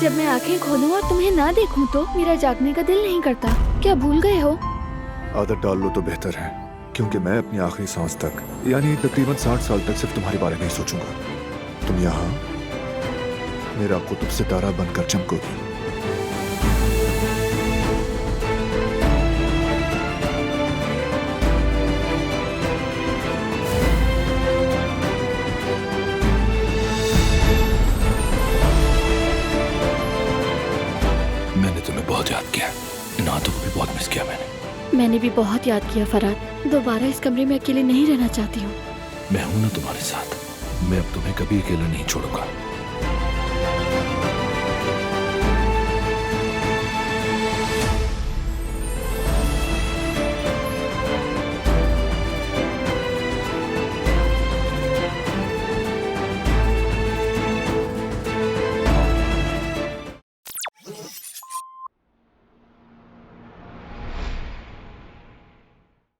जब मैं आंखें खोलूं और तुम्हें ना देखूं तो मेरा जागने का दिल नहीं करता। क्या भूल गए हो? आदत डाल लो तो बेहतर है, क्योंकि मैं अपनी आखिरी सांस तक यानी तकरीबन 60 साल तक सिर्फ तुम्हारे बारे में ही सोचूंगा। तुम यहाँ मेरा कुतुब सितारा बनकर चमकोगी। मैंने तुम्हें बहुत याद किया, नातों को भी बहुत मिस किया मैंने भी बहुत याद किया फरहाद। दोबारा इस कमरे में अकेले नहीं रहना चाहती हूँ। मैं हूं ना तुम्हारे साथ। मैं अब तुम्हें कभी अकेला नहीं छोड़ूंगा।